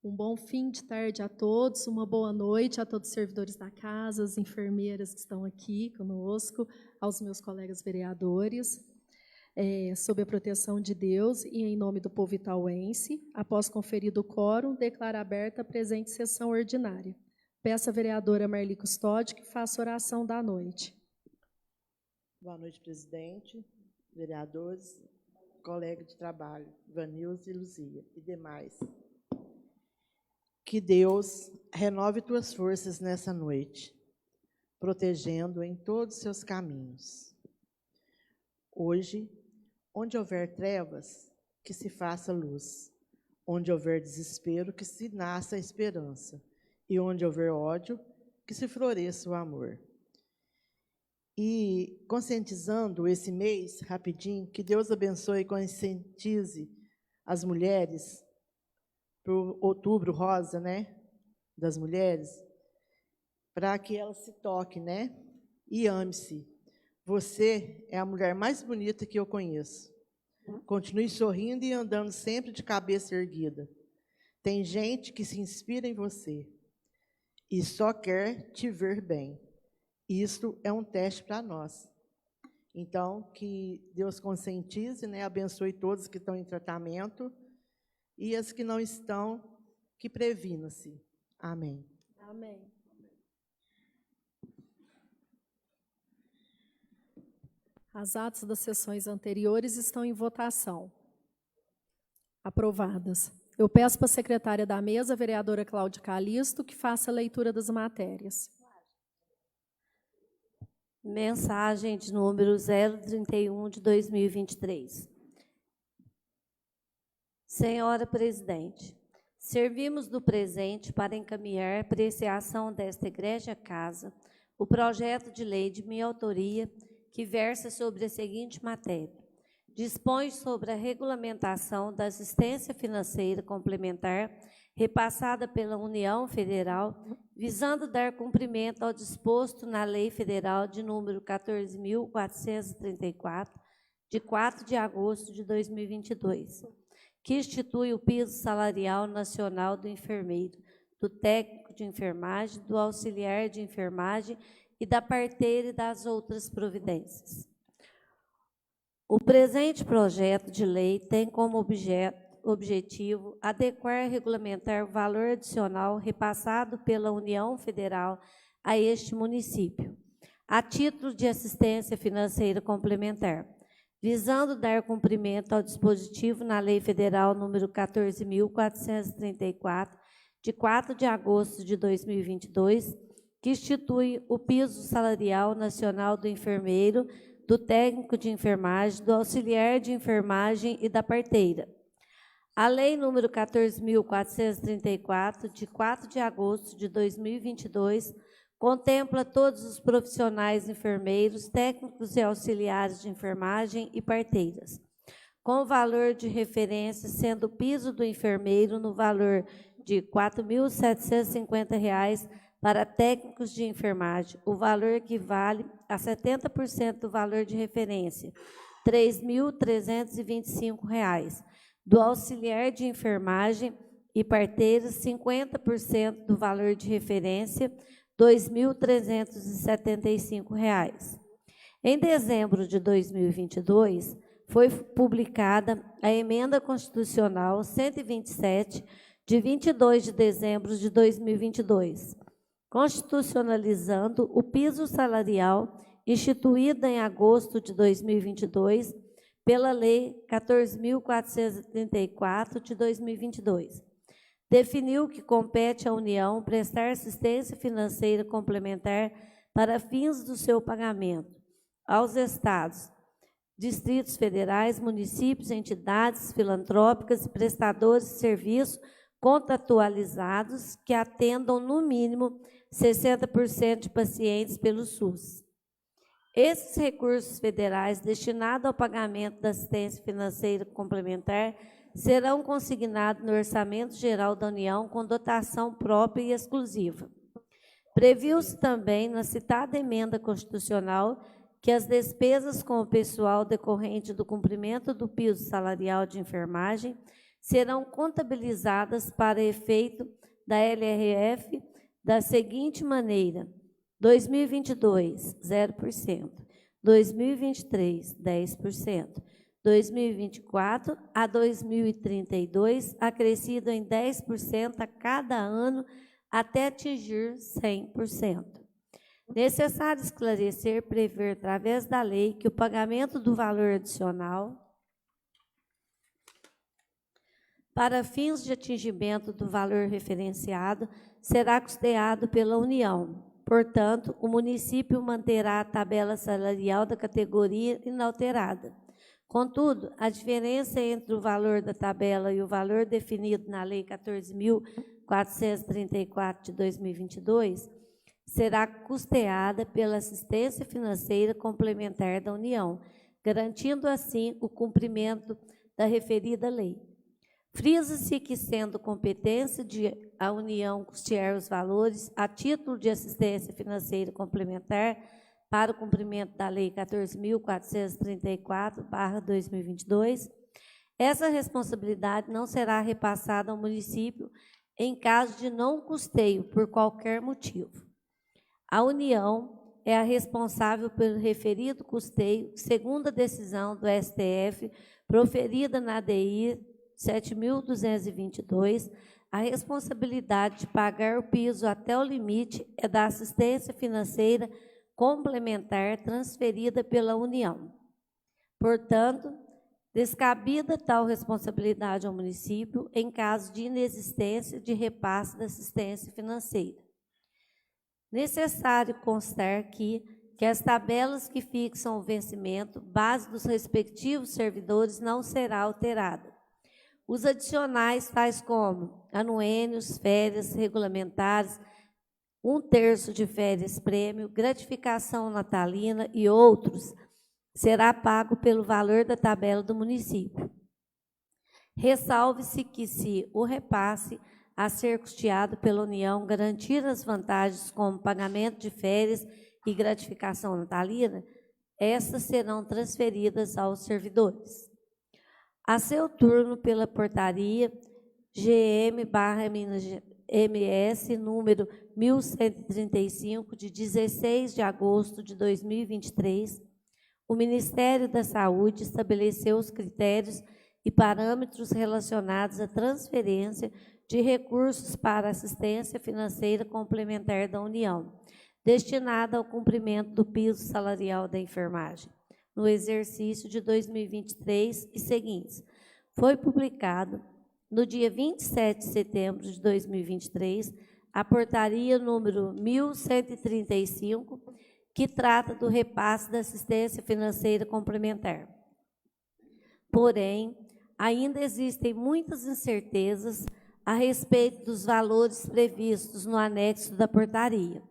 Um bom fim de tarde a todos, uma boa noite a todos os servidores da casa, as enfermeiras que estão aqui conosco, aos meus colegas vereadores. Sob a proteção de Deus e em nome do povo itauense, após conferido o quórum, declaro aberta a presente sessão ordinária. Peço à vereadora Marli Custódio que faça oração da noite. Boa noite, presidente, vereadores, colegas de trabalho, Vanilza e Luzia e demais. Que Deus renove tuas forças nessa noite, protegendo em todos os seus caminhos. Hoje, onde houver trevas, que se faça luz. Onde houver desespero, que se nasça a esperança. E onde houver ódio, que se floresça o amor. E, conscientizando esse mês, rapidinho, que Deus abençoe e conscientize as mulheres, para o outubro rosa, né, das mulheres, para que elas se toquem, né, e ame-se. Você é a mulher mais bonita que eu conheço. Continue sorrindo e andando sempre de cabeça erguida. Tem gente que se inspira em você e só quer te ver bem. Isso é um teste para nós. Então, que Deus conscientize, né, abençoe todos que estão em tratamento e as que não estão, que previna-se. Amém. Amém. As atas das sessões anteriores estão em votação. Aprovadas. Eu peço para a secretária da mesa, a vereadora Cláudia Calisto, que faça a leitura das matérias. Mensagem de número 031 de 2023. Senhora Presidente, servimos do presente para encaminhar a apreciação desta egrégia casa o projeto de lei de minha autoria que versa sobre a seguinte matéria. Dispõe sobre a regulamentação da assistência financeira complementar repassada pela União Federal, visando dar cumprimento ao disposto na Lei Federal de número 14.434, de 4 de agosto de 2022, que institui o piso salarial nacional do enfermeiro, do técnico de enfermagem, do auxiliar de enfermagem e da parteira e das outras providências. O presente projeto de lei tem como objetivo adequar e regulamentar o valor adicional repassado pela União Federal a este município, a título de assistência financeira complementar, visando dar cumprimento ao dispositivo na Lei Federal número 14.434, de 4 de agosto de 2022, que institui o piso salarial nacional do enfermeiro, do técnico de enfermagem, do auxiliar de enfermagem e da parteira. A Lei número 14.434, de 4 de agosto de 2022, contempla todos os profissionais enfermeiros, técnicos e auxiliares de enfermagem e parteiras, com valor de referência sendo o piso do enfermeiro no valor de R$ 4.750 para técnicos de enfermagem. O valor equivale a 70% do valor de referência, R$ 3.325. Do auxiliar de enfermagem e parteiras, 50% do valor de referência, R$ 2.375. Em dezembro de 2022, foi publicada a Emenda Constitucional 127, de 22 de dezembro de 2022, constitucionalizando o piso salarial instituído em agosto de 2022 pela Lei 14.434 de 2022. Definiu que compete à União prestar assistência financeira complementar para fins do seu pagamento aos estados, distritos federais, municípios, entidades filantrópicas e prestadores de serviço contratualizados que atendam, no mínimo, 60% de pacientes pelo SUS. Esses recursos federais destinados ao pagamento da assistência financeira complementar serão consignados no Orçamento Geral da União com dotação própria e exclusiva. Previu-se também, na citada emenda constitucional, que as despesas com o pessoal decorrente do cumprimento do piso salarial de enfermagem serão contabilizadas para efeito da LRF da seguinte maneira: 2022, 0%, 2023, 10%, 2024 a 2032, acrescido em 10% a cada ano até atingir 100%. Necessário esclarecer, prever através da lei que o pagamento do valor adicional para fins de atingimento do valor referenciado será custeado pela União. Portanto, o município manterá a tabela salarial da categoria inalterada. Contudo, a diferença entre o valor da tabela e o valor definido na Lei 14.434 de 2022 será custeada pela assistência financeira complementar da União, garantindo assim o cumprimento da referida lei. Frisa-se que, sendo competência de a União custear os valores a título de assistência financeira complementar para o cumprimento da Lei 14.434/2022, essa responsabilidade não será repassada ao município em caso de não custeio por qualquer motivo. A União é a responsável pelo referido custeio, segundo a decisão do STF, proferida na ADI 7.222, a responsabilidade de pagar o piso até o limite é da assistência financeira complementar transferida pela União. Portanto, descabida tal responsabilidade ao município em caso de inexistência de repasse da assistência financeira. Necessário constar que as tabelas que fixam o vencimento, base dos respectivos servidores, não será alterada. Os adicionais, tais como anuênios, férias regulamentares, 1/3 de férias prêmio, gratificação natalina e outros, será pago pelo valor da tabela do município. Ressalve-se que, se o repasse a ser custeado pela União garantir as vantagens como pagamento de férias e gratificação natalina, estas serão transferidas aos servidores. A seu turno, pela portaria GM/MS número 1135, de 16 de agosto de 2023, o Ministério da Saúde estabeleceu os critérios e parâmetros relacionados à transferência de recursos para assistência financeira complementar da União, destinada ao cumprimento do piso salarial da enfermagem, no exercício de 2023 e seguintes. Foi publicado, no dia 27 de setembro de 2023, a portaria número 1135, que trata do repasse da assistência financeira complementar. Porém, ainda existem muitas incertezas a respeito dos valores previstos no anexo da portaria.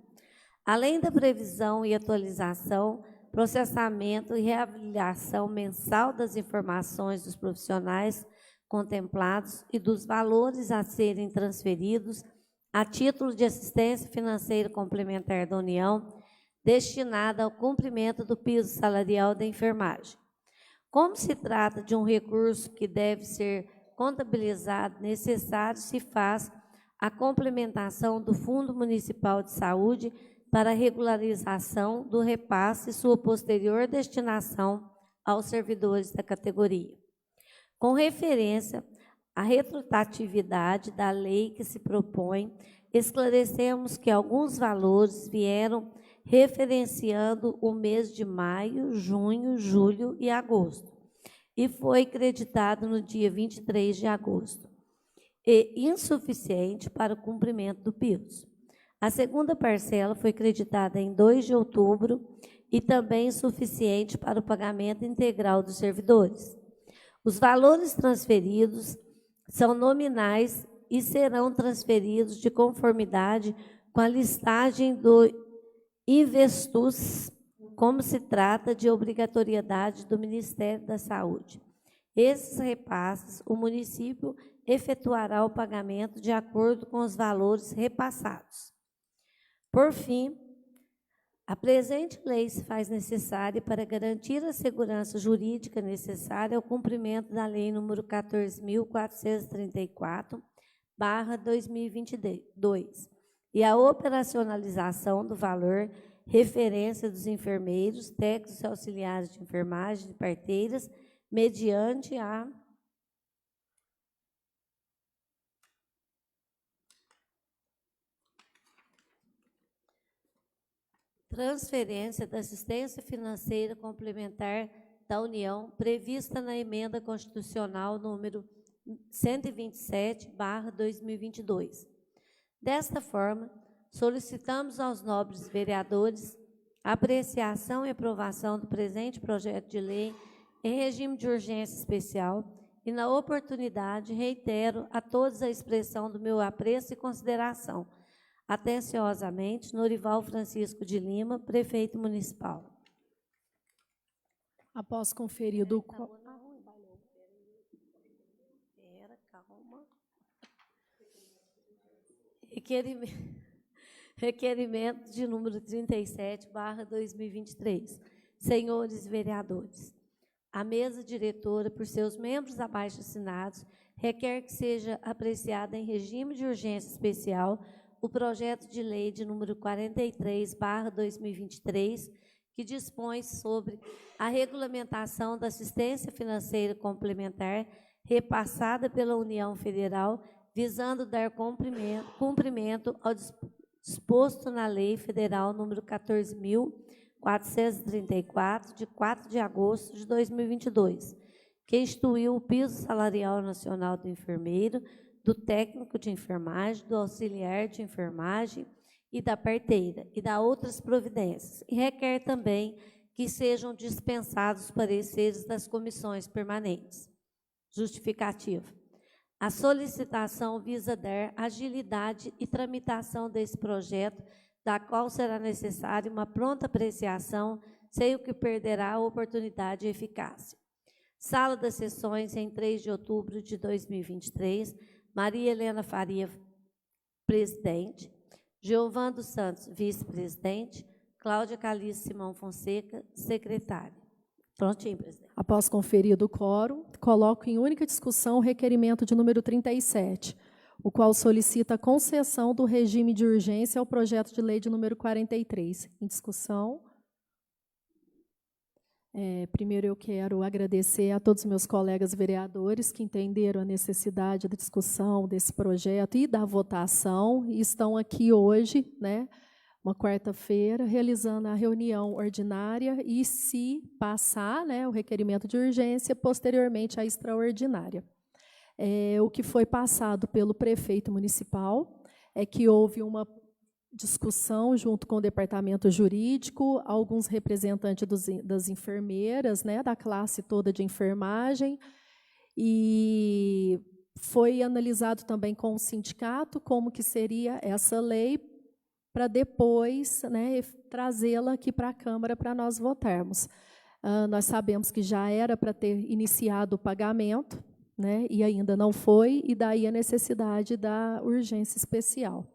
Além da previsão e atualização, processamento e reavaliação mensal das informações dos profissionais contemplados e dos valores a serem transferidos a título de assistência financeira complementar da União, destinada ao cumprimento do piso salarial da enfermagem. Como se trata de um recurso que deve ser contabilizado, necessário se faz a complementação do Fundo Municipal de Saúde para a regularização do repasse e sua posterior destinação aos servidores da categoria. Com referência à retroatividade da lei que se propõe, esclarecemos que alguns valores vieram referenciando o mês de maio, junho, julho e agosto, e foi creditado no dia 23 de agosto, e insuficiente para o cumprimento do piso. A segunda parcela foi creditada em 2 de outubro e também insuficiente para o pagamento integral dos servidores. Os valores transferidos são nominais e serão transferidos de conformidade com a listagem do Investus, como se trata de obrigatoriedade do Ministério da Saúde. Esses repasses, o município efetuará o pagamento de acordo com os valores repassados. Por fim, A presente lei se faz necessária para garantir a segurança jurídica necessária ao cumprimento da Lei nº 14.434/2022 e a operacionalização do valor referência dos enfermeiros, técnicos e auxiliares de enfermagem e parteiras, mediante a transferência da assistência financeira complementar da União, prevista na Emenda Constitucional número 127/2022. Desta forma, solicitamos aos nobres vereadores a apreciação e aprovação do presente projeto de lei em regime de urgência especial e, na oportunidade, reitero a todos a expressão do meu apreço e consideração. Atenciosamente, Norival Francisco de Lima, prefeito municipal. Após conferido o requerimento de número 37/2023. Senhores vereadores, a mesa diretora, por seus membros abaixo-assinados, requer que seja apreciada em regime de urgência especial o projeto de lei de número 43/2023, que dispõe sobre a regulamentação da assistência financeira complementar repassada pela União Federal, visando dar cumprimento ao disposto na Lei Federal número 14.434, de 4 de agosto de 2022, que instituiu o piso salarial nacional do enfermeiro, do técnico de enfermagem, do auxiliar de enfermagem e da parteira, e da outras providências, e requer também que sejam dispensados os pareceres das comissões permanentes. Justificativa. A solicitação visa dar agilidade e tramitação desse projeto, da qual será necessária uma pronta apreciação, sem o que perderá a oportunidade e eficácia. Sala das Sessões, em 3 de outubro de 2023, Maria Helena Faria, presidente, Giovan dos Santos, vice-presidente, Cláudia Calice Simão Fonseca, secretária. Prontinho, presidente. Após conferido o quórum, coloco em única discussão o requerimento de número 37, o qual solicita a concessão do regime de urgência ao projeto de lei de número 43. Em discussão. Primeiro, eu quero agradecer a todos os meus colegas vereadores que entenderam a necessidade da discussão desse projeto e da votação, e estão aqui hoje, né, uma quarta-feira, realizando a reunião ordinária e, se passar, né, o requerimento de urgência, posteriormente a extraordinária. O que foi passado pelo prefeito municipal é que houve uma discussão junto com o departamento jurídico, alguns representantes das enfermeiras, né, da classe toda de enfermagem, e foi analisado também com o sindicato como que seria essa lei para depois, né, trazê-la aqui para a Câmara para nós votarmos. Nós sabemos que já era para ter iniciado o pagamento, né, e ainda não foi, e daí a necessidade da urgência especial.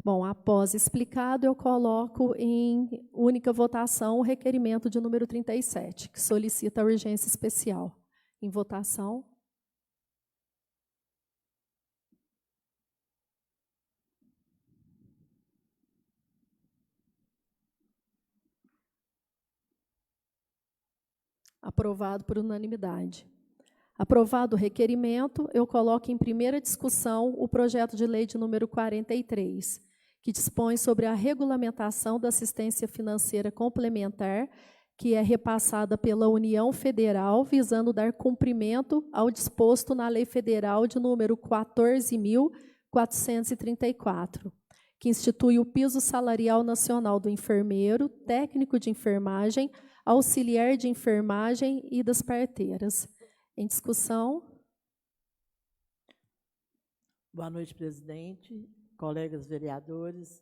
Bom, após explicado, eu coloco em única votação o requerimento de número 37, que solicita a urgência especial. Em votação. Aprovado por unanimidade. Aprovado o requerimento, eu coloco em primeira discussão o projeto de lei de número 43, que dispõe sobre a regulamentação da assistência financeira complementar, que é repassada pela União Federal, visando dar cumprimento ao disposto na Lei Federal de número 14.434, que institui o piso salarial nacional do enfermeiro, técnico de enfermagem, auxiliar de enfermagem e das parteiras. Em discussão. Boa noite, presidente, colegas vereadores,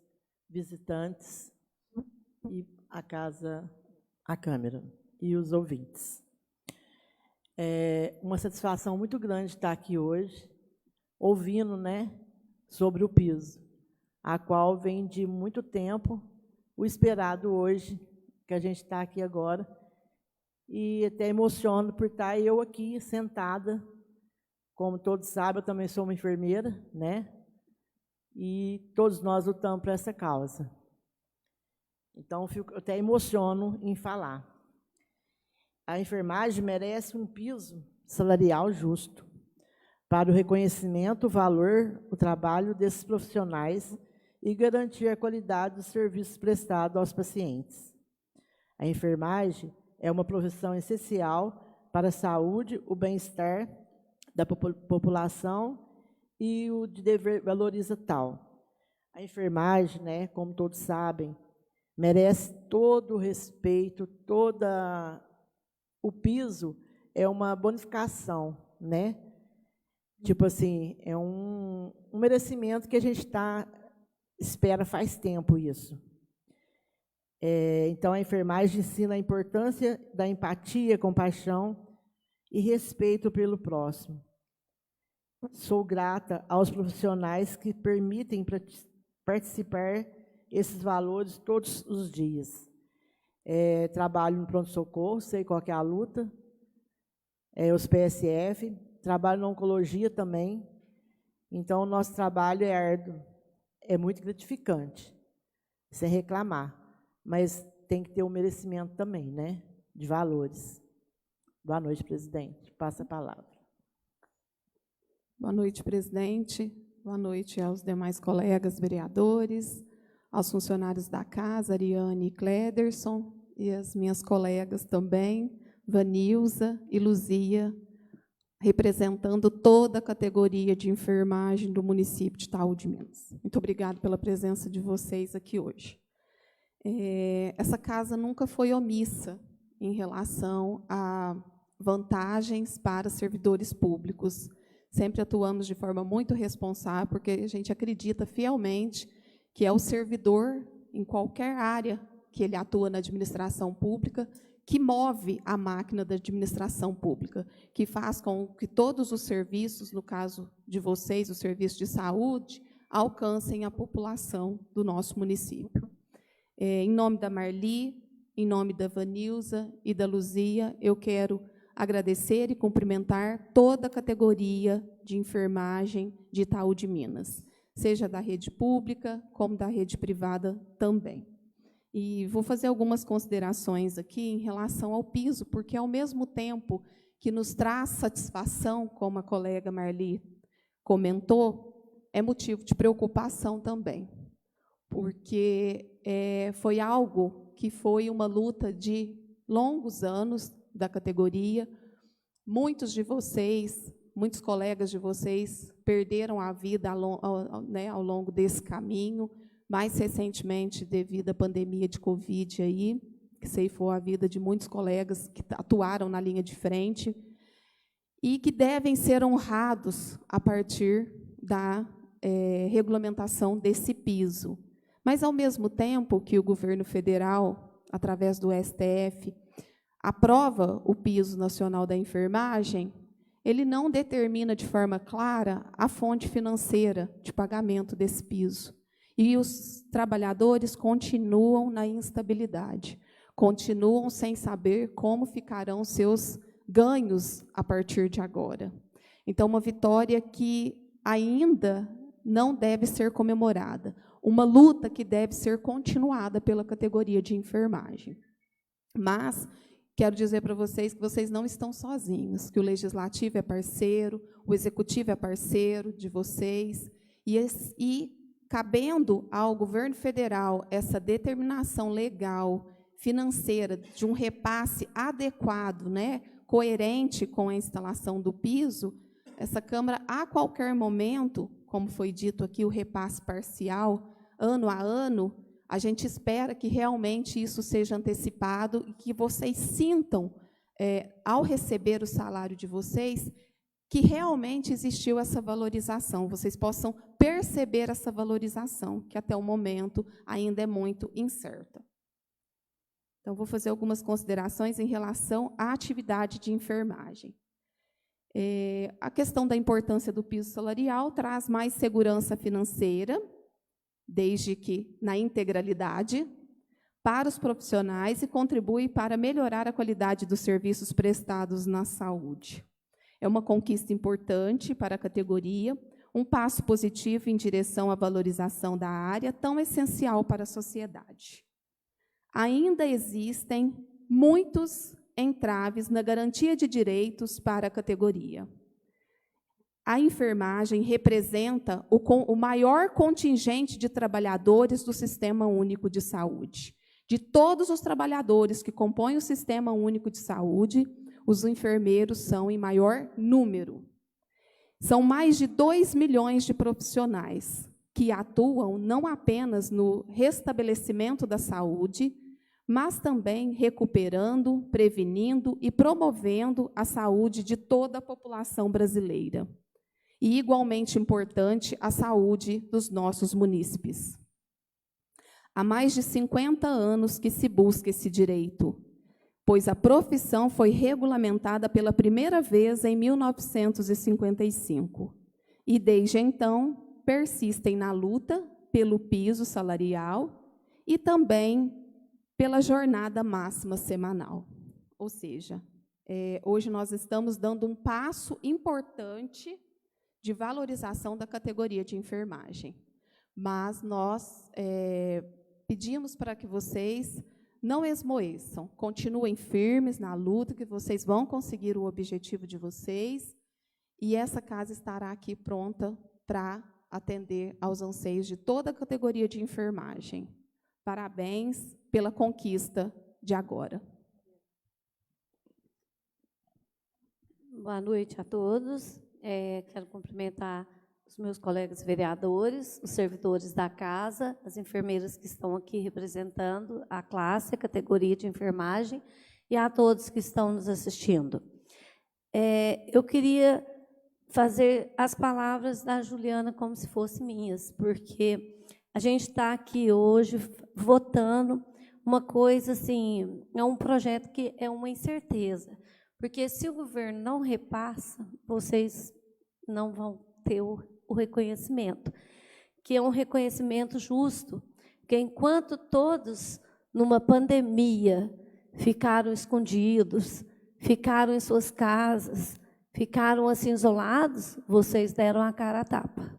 visitantes e a Câmara e os ouvintes. É uma satisfação muito grande estar aqui hoje, ouvindo, né, sobre o piso, a qual vem de muito tempo o esperado hoje, que a gente está aqui agora, e até emociono por estar eu aqui sentada. Como todos sabem, eu também sou uma enfermeira, né? E todos nós lutamos por essa causa. Então, eu até emociono em falar. A enfermagem merece um piso salarial justo para o reconhecimento, o valor, o trabalho desses profissionais e garantir a qualidade dos serviços prestados aos pacientes. A enfermagem é uma profissão essencial para a saúde, o bem-estar da população e o de dever valoriza tal. A enfermagem, né, como todos sabem, merece todo o respeito, o piso é uma bonificação, né? Tipo assim, é um merecimento que a gente espera faz tempo isso. Então, a enfermagem ensina a importância da empatia, compaixão e respeito pelo próximo. Sou grata aos profissionais que permitem participar esses valores todos os dias. Trabalho no pronto-socorro, sei qual que é a luta, os PSF, trabalho na oncologia também. Então, o nosso trabalho é árduo, é muito gratificante, sem reclamar. Mas tem que ter um merecimento também, né, de valores. Boa noite, presidente. Passa a palavra. Boa noite, presidente. Boa noite aos demais colegas vereadores, aos funcionários da casa, Ariane e Clederson, e as minhas colegas também, Vanilza e Luzia, representando toda a categoria de enfermagem do município de Itaú de Minas. Muito obrigada pela presença de vocês aqui hoje. Essa casa nunca foi omissa em relação a vantagens para servidores públicos. Sempre atuamos de forma muito responsável, porque a gente acredita fielmente que é o servidor, em qualquer área que ele atua na administração pública, que move a máquina da administração pública, que faz com que todos os serviços, no caso de vocês, o serviço de saúde, alcancem a população do nosso município. Em nome da Marli, em nome da Vanilza e da Luzia, eu quero agradecer e cumprimentar toda a categoria de enfermagem de Itaú de Minas, seja da rede pública, como da rede privada também. E vou fazer algumas considerações aqui em relação ao piso, porque, ao mesmo tempo que nos traz satisfação, como a colega Marli comentou, é motivo de preocupação também, porque foi algo que foi uma luta de longos anos da categoria. Muitos de vocês, muitos colegas de vocês perderam a vida ao longo desse caminho, mais recentemente devido à pandemia de Covid, aí, que ceifou a vida de muitos colegas que atuaram na linha de frente e que devem ser honrados a partir da regulamentação desse piso. Mas, ao mesmo tempo que o governo federal, através do STF, aprova o piso nacional da enfermagem, ele não determina de forma clara a fonte financeira de pagamento desse piso. E os trabalhadores continuam na instabilidade, continuam sem saber como ficarão seus ganhos a partir de agora. Então, uma vitória que ainda não deve ser comemorada, uma luta que deve ser continuada pela categoria de enfermagem. Mas quero dizer para vocês que vocês não estão sozinhos, que o Legislativo é parceiro, o Executivo é parceiro de vocês, e cabendo ao governo federal essa determinação legal, financeira, de um repasse adequado, né, coerente com a instalação do piso, essa Câmara, a qualquer momento, como foi dito aqui, o repasse parcial, ano a ano, a gente espera que realmente isso seja antecipado e que vocês sintam, ao receber o salário de vocês, que realmente existiu essa valorização, vocês possam perceber essa valorização, que até o momento ainda é muito incerta. Então, vou fazer algumas considerações em relação à atividade de enfermagem. A questão da importância do piso salarial traz mais segurança financeira, desde que na integralidade, para os profissionais e contribui para melhorar a qualidade dos serviços prestados na saúde. É uma conquista importante para a categoria, um passo positivo em direção à valorização da área tão essencial para a sociedade. Ainda existem muitos entraves na garantia de direitos para a categoria. A enfermagem representa o maior contingente de trabalhadores do Sistema Único de Saúde. De todos os trabalhadores que compõem o Sistema Único de Saúde, os enfermeiros são em maior número. São mais de 2 milhões de profissionais que atuam não apenas no restabelecimento da saúde, mas também recuperando, prevenindo e promovendo a saúde de toda a população brasileira. E, igualmente importante, a saúde dos nossos munícipes. Há mais de 50 anos que se busca esse direito, pois a profissão foi regulamentada pela primeira vez em 1955. E, desde então, persistem na luta pelo piso salarial e também pela jornada máxima semanal. Ou seja, hoje nós estamos dando um passo importante de valorização da categoria de enfermagem. Mas nós pedimos para que vocês não esmoeçam, continuem firmes na luta, que vocês vão conseguir o objetivo de vocês, e essa casa estará aqui pronta para atender aos anseios de toda a categoria de enfermagem. Parabéns pela conquista de agora. Boa noite a todos. Quero cumprimentar os meus colegas vereadores, os servidores da casa, as enfermeiras que estão aqui representando a classe, a categoria de enfermagem, e a todos que estão nos assistindo. Eu queria fazer as palavras da Juliana como se fossem minhas, porque a gente está aqui hoje votando uma coisa assim, é um projeto que é uma incerteza, porque se o governo não repassa, vocês não vão ter o reconhecimento, que é um reconhecimento justo, porque enquanto todos, numa pandemia, ficaram escondidos, ficaram em suas casas, ficaram assim isolados, vocês deram a cara a tapa.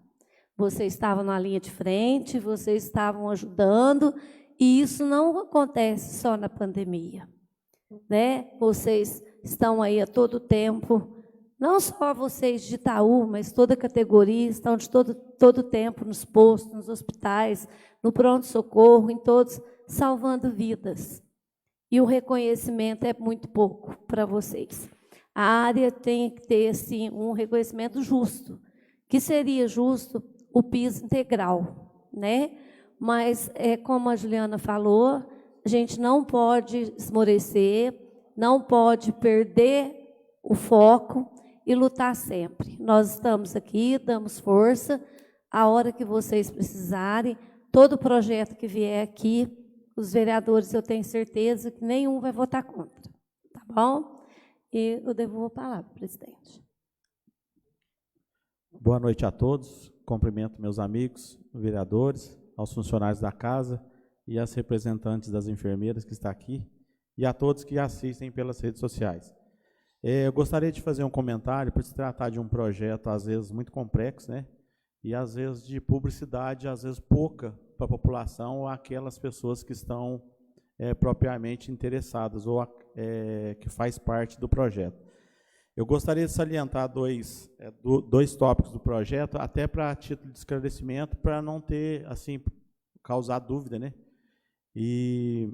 Vocês estavam na linha de frente, vocês estavam ajudando, e isso não acontece só na pandemia, né? Vocês estão aí a todo tempo, não só vocês de Itaú, mas toda a categoria, estão de todo tempo nos postos, nos hospitais, no pronto-socorro, em todos, salvando vidas. E o reconhecimento é muito pouco para vocês. A área tem que ter assim, um reconhecimento justo, que seria justo o piso integral, né? Mas, como a Juliana falou, a gente não pode esmorecer, não pode perder o foco e lutar sempre. Nós estamos aqui, damos força, a hora que vocês precisarem, todo projeto que vier aqui, os vereadores, eu tenho certeza que nenhum vai votar contra, tá bom? E eu devolvo a palavra, presidente. Boa noite a todos, cumprimento meus amigos, vereadores, aos funcionários da casa e às representantes das enfermeiras que estão aqui e a todos que assistem pelas redes sociais. Eu gostaria de fazer um comentário por se tratar de um projeto, às vezes, muito complexo, né? E, às vezes, de publicidade, às vezes, pouca para a população ou aquelas pessoas que estão propriamente interessadas ou que faz parte do projeto. Eu gostaria de salientar dois tópicos do projeto, até para título de esclarecimento, para não ter, assim, causar dúvida, né? E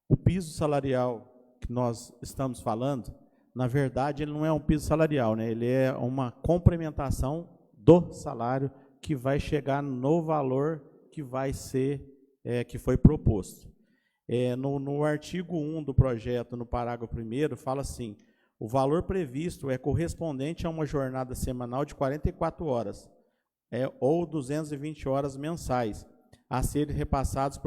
o piso salarial que nós estamos falando, na verdade, ele não é um piso salarial, né? Ele é uma complementação do salário que vai chegar no valor que vai ser, que foi proposto. No artigo 1 do projeto, no parágrafo 1º, fala assim: o valor previsto é correspondente a uma jornada semanal de 44 horas, ou 220 horas mensais, a serem repassados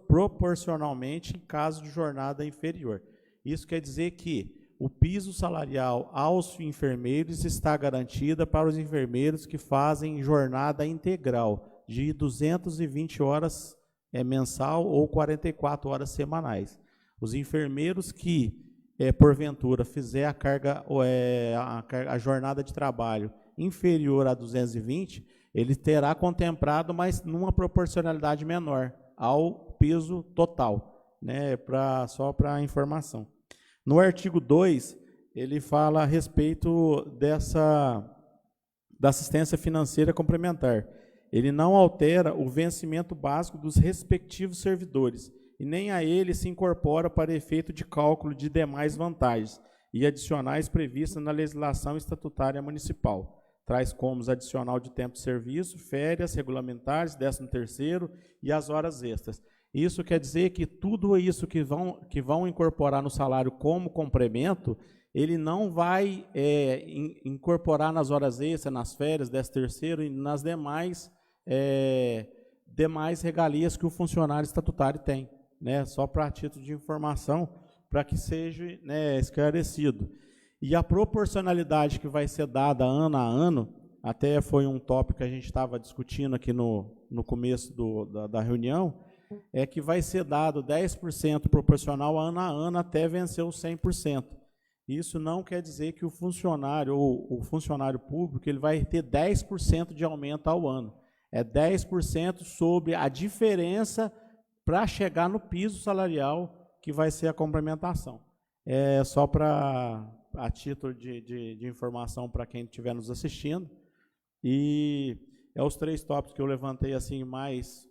proporcionalmente em caso de jornada inferior. Isso quer dizer que o piso salarial aos enfermeiros está garantida para os enfermeiros que fazem jornada integral de 220 horas mensal ou 44 horas semanais. Os enfermeiros que, porventura, fizer a carga, a jornada de trabalho inferior a 220, ele terá contemplado, mas numa proporcionalidade menor ao peso total, né, só para informação. No artigo 2, ele fala a respeito da assistência financeira complementar. Ele não altera o vencimento básico dos respectivos servidores, e nem a ele se incorpora para efeito de cálculo de demais vantagens e adicionais previstas na legislação estatutária municipal, tais como os adicional de tempo de serviço, férias regulamentares, 13º e as horas extras. Isso quer dizer que tudo isso que vão incorporar no salário como complemento, ele não vai incorporar nas horas extras, nas férias, 13º e nas demais regalias que o funcionário estatutário tem, né? Só para título de informação, para que seja, né, esclarecido. E a proporcionalidade que vai ser dada ano a ano, até foi um tópico que a gente estava discutindo aqui no começo da reunião, é que vai ser dado 10% proporcional ano a ano até vencer os 100%. Isso não quer dizer que o funcionário ou o funcionário público ele vai ter 10% de aumento ao ano. É 10% sobre a diferença para chegar no piso salarial, que vai ser a complementação. É só a título de informação para quem estiver nos assistindo. E os 3 tópicos que eu levantei assim mais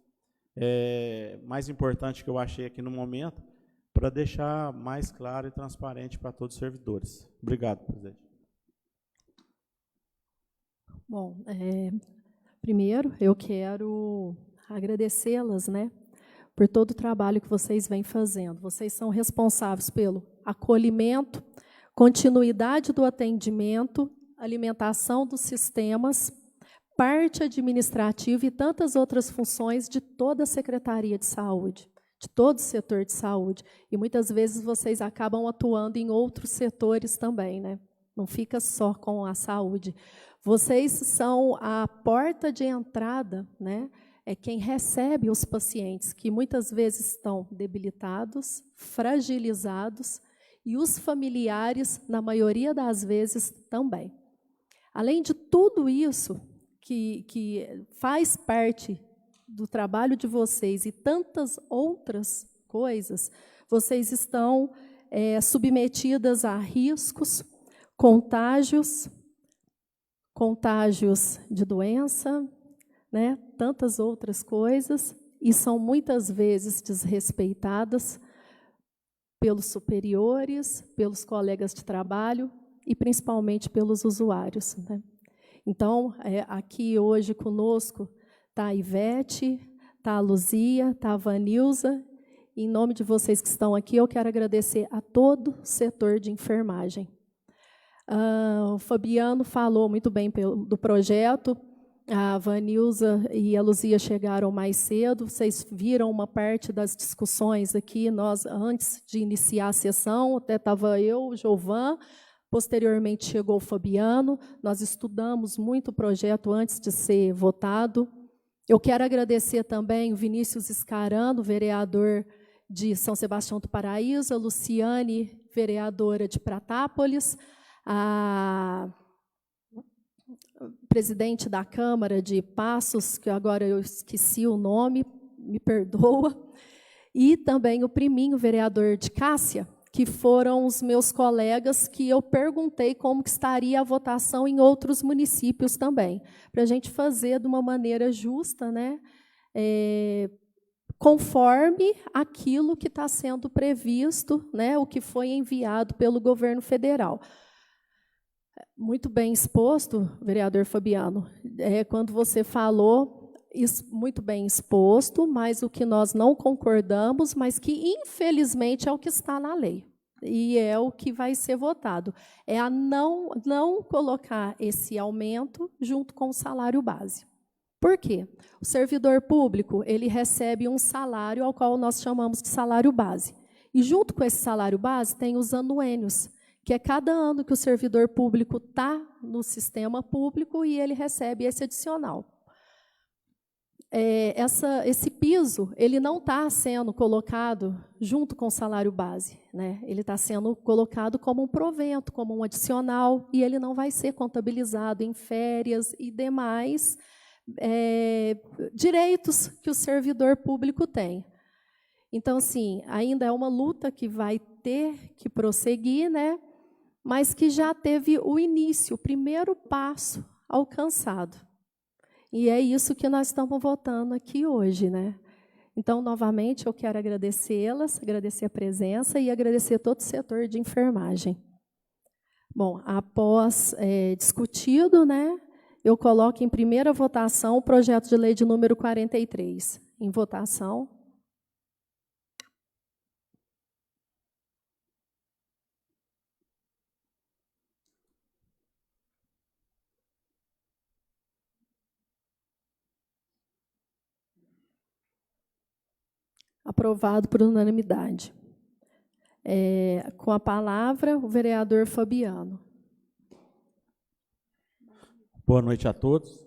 importante que eu achei aqui no momento, para deixar mais claro e transparente para todos os servidores. Obrigado, presidente. Bom, primeiro eu quero agradecê-las, né, por todo o trabalho que vocês vêm fazendo. Vocês são responsáveis pelo acolhimento, continuidade do atendimento, alimentação dos sistemas, parte administrativa e tantas outras funções de toda a Secretaria de Saúde, de todo o setor de saúde. E muitas vezes vocês acabam atuando em outros setores também, né? Não fica só com a saúde. Vocês são a porta de entrada, né? É quem recebe os pacientes, que muitas vezes estão debilitados, fragilizados, e os familiares, na maioria das vezes, também. Além de tudo isso, que faz parte do trabalho de vocês e tantas outras coisas, vocês estão submetidas a riscos, contágios de doença, né, tantas outras coisas, e são muitas vezes desrespeitadas pelos superiores, pelos colegas de trabalho e principalmente pelos usuários, né? Então, aqui hoje conosco está a Ivete, está a Luzia, está a Vanilza. Em nome de vocês que estão aqui, eu quero agradecer a todo o setor de enfermagem. O Fabiano falou muito bem do projeto, a Vanilza e a Luzia chegaram mais cedo, vocês viram uma parte das discussões aqui, nós, antes de iniciar a sessão, até estava eu, o Jovan, posteriormente chegou o Fabiano, nós estudamos muito o projeto antes de ser votado. Eu quero agradecer também o Vinícius Scarano, vereador de São Sebastião do Paraíso, a Luciane, vereadora de Pratápolis, a presidente da Câmara de Passos, que agora eu esqueci o nome, me perdoa, e também o Priminho, vereador de Cássia, que foram os meus colegas que eu perguntei como que estaria a votação em outros municípios também, para a gente fazer de uma maneira justa, né, conforme aquilo que está sendo previsto, né, o que foi enviado pelo governo federal. Muito bem exposto, vereador Fabiano, quando você falou, muito bem exposto, mas o que nós não concordamos, mas que, infelizmente, é o que está na lei, e é o que vai ser votado, é a não colocar esse aumento junto com o salário base. Por quê? O servidor público, ele recebe um salário ao qual nós chamamos de salário base, e junto com esse salário base tem os anuênios, que é cada ano que o servidor público está no sistema público e ele recebe esse adicional. esse piso ele não está sendo colocado junto com o salário base, né? Ele está sendo colocado como um provento, como um adicional, e ele não vai ser contabilizado em férias e demais direitos que o servidor público tem. Então, assim, ainda é uma luta que vai ter que prosseguir, né? Mas que já teve o início, o primeiro passo alcançado. E é isso que nós estamos votando aqui hoje, né? Então, novamente, eu quero agradecê-las, agradecer a presença e agradecer todo o setor de enfermagem. Bom, após discutido, né, eu coloco em primeira votação o projeto de lei de número 43. Em votação. Aprovado por unanimidade. Com a palavra, o vereador Fabiano. Boa noite a todos.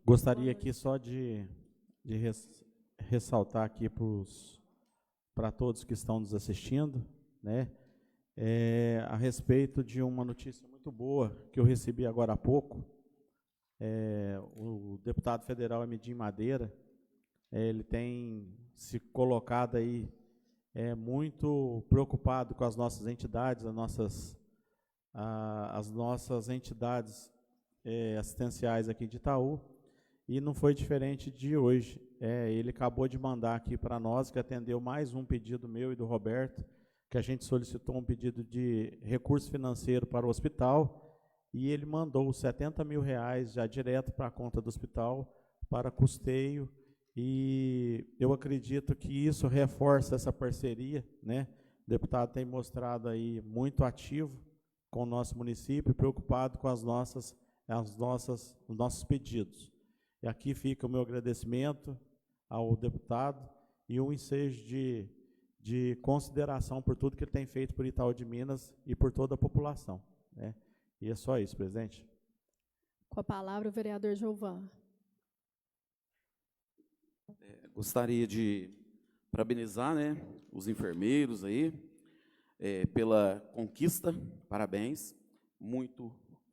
Gostaria aqui só de ressaltar aqui para todos que estão nos assistindo, né, a respeito de uma notícia muito boa que eu recebi agora há pouco. O deputado federal Emidim Madeira, ele tem se colocado aí muito preocupado com as nossas entidades, as nossas entidades assistenciais aqui de Itaú, e não foi diferente de hoje. Ele acabou de mandar aqui para nós, que atendeu mais um pedido meu e do Roberto, que a gente solicitou um pedido de recurso financeiro para o hospital, e ele mandou R$70 mil já direto para a conta do hospital, para custeio. E eu acredito que isso reforça essa parceria, né? O deputado tem mostrado aí muito ativo com o nosso município, preocupado com os nossos pedidos. E aqui fica o meu agradecimento ao deputado e um ensejo de consideração por tudo que ele tem feito por Itaú de Minas e por toda a população, né? E é só isso, presidente. Com a palavra, o vereador Giovan. Gostaria de parabenizar, né, os enfermeiros aí pela conquista, parabéns,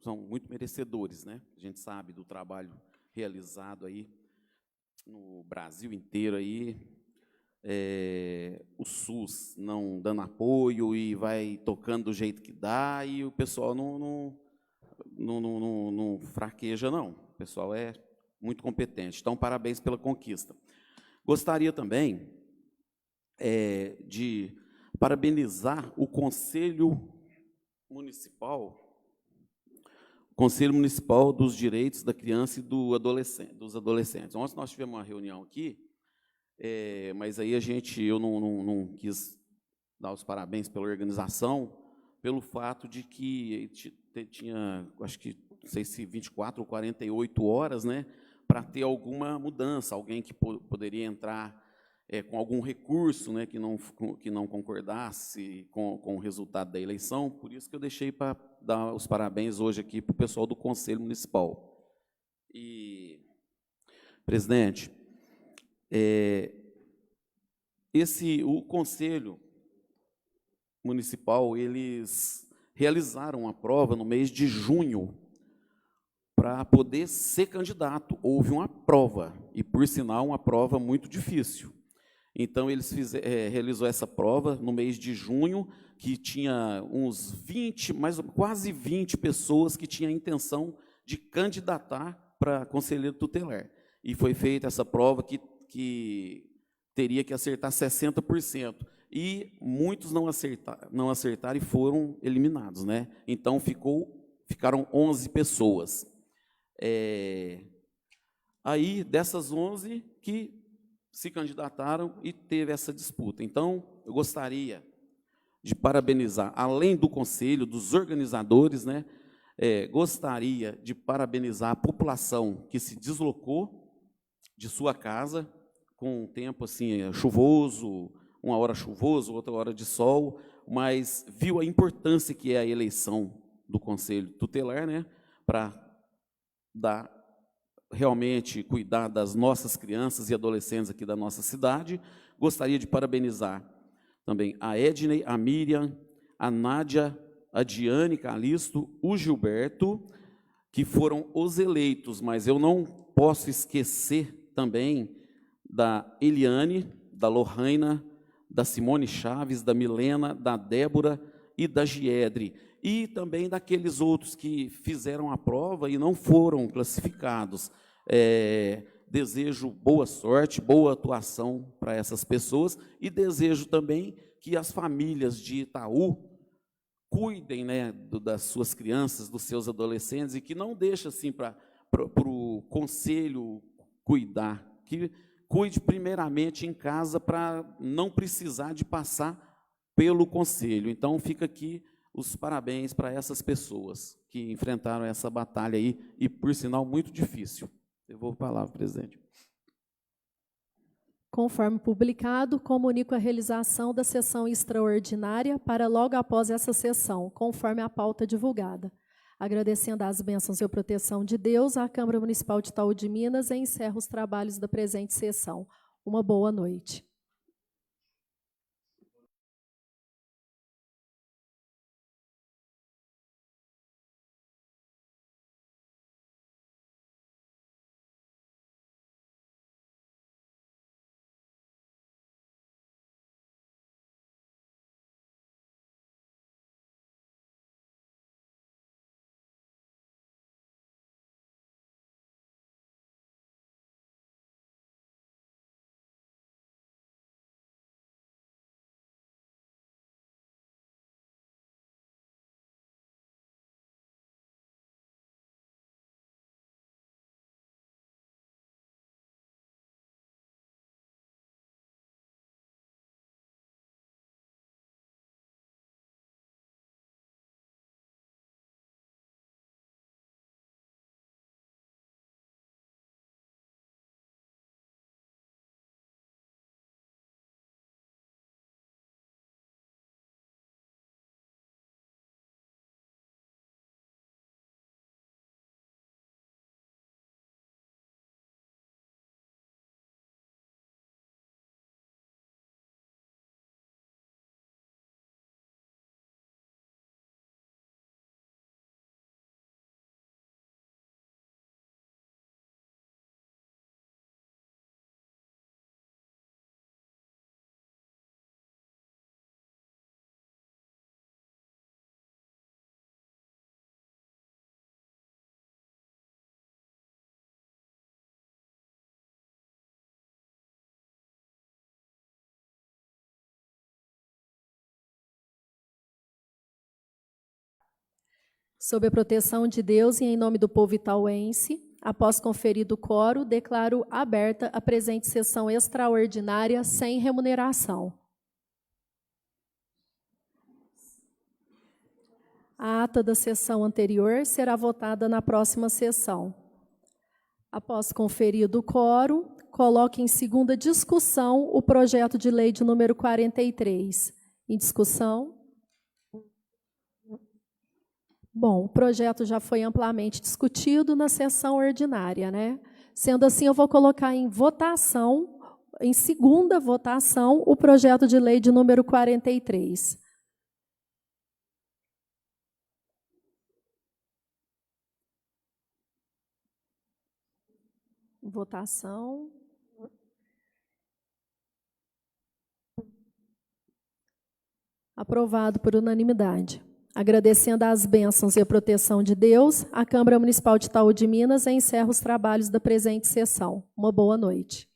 são muito merecedores, né? A gente sabe do trabalho realizado aí no Brasil inteiro aí, o SUS não dando apoio e vai tocando do jeito que dá, e o pessoal não fraqueja, não. O pessoal é muito competente. Então, parabéns pela conquista. Gostaria também de parabenizar o Conselho Municipal dos Direitos da Criança e dos Adolescentes. Ontem nós tivemos uma reunião aqui, mas aí eu não quis dar os parabéns pela organização, pelo fato de que tinha, acho que, não sei se 24 ou 48 horas, né, para ter alguma mudança, alguém que poderia entrar com algum recurso, né, que não concordasse com o resultado da eleição. Por isso que eu deixei para dar os parabéns hoje aqui para o pessoal do Conselho Municipal. E, presidente, o Conselho Municipal, eles realizaram uma prova no mês de junho, para poder ser candidato. Houve uma prova, e, por sinal, uma prova muito difícil. Então, eles realizou essa prova no mês de junho, que tinha uns 20, quase 20 pessoas que tinham a intenção de candidatar para conselheiro tutelar. E foi feita essa prova que teria que acertar 60%. E muitos não acertaram e foram eliminados, né? Então, ficaram 11 pessoas. Aí, dessas 11 que se candidataram e teve essa disputa. Então, eu gostaria de parabenizar, além do conselho, dos organizadores, né, gostaria de parabenizar a população que se deslocou de sua casa, com um tempo assim, chuvoso, uma hora chuvoso, outra hora de sol, mas viu a importância que é a eleição do Conselho Tutelar, né, para realmente cuidar das nossas crianças e adolescentes aqui da nossa cidade. Gostaria de parabenizar também a Edney, a Miriam, a Nádia, a Diane Calisto, o Gilberto, que foram os eleitos, mas eu não posso esquecer também da Eliane, da Lohana, da Simone Chaves, da Milena, da Débora e da Giedre, e também daqueles outros que fizeram a prova e não foram classificados. Desejo boa sorte, boa atuação para essas pessoas, e desejo também que as famílias de Itaú cuidem, né, das suas crianças, dos seus adolescentes, e que não deixe assim para o conselho cuidar, que cuide primeiramente em casa para não precisar de passar pelo conselho. Então, fica aqui os parabéns para essas pessoas que enfrentaram essa batalha aí, e, por sinal, muito difícil. Devolvo a palavra, presidente. Conforme publicado, comunico a realização da sessão extraordinária para logo após essa sessão, conforme a pauta divulgada. Agradecendo as bênçãos e a proteção de Deus, a Câmara Municipal de Itaú de Minas encerra os trabalhos da presente sessão. Uma boa noite. Sob a proteção de Deus e em nome do povo itauense, após conferido o quórum, declaro aberta a presente sessão extraordinária sem remuneração. A ata da sessão anterior será votada na próxima sessão. Após conferido o quórum, coloque em segunda discussão o projeto de lei de número 43. Em discussão? Bom, o projeto já foi amplamente discutido na sessão ordinária, né? Sendo assim, eu vou colocar em votação, em segunda votação, o projeto de lei de número 43. Votação. Aprovado por unanimidade. Agradecendo as bênçãos e a proteção de Deus, a Câmara Municipal de Itaú de Minas encerra os trabalhos da presente sessão. Uma boa noite.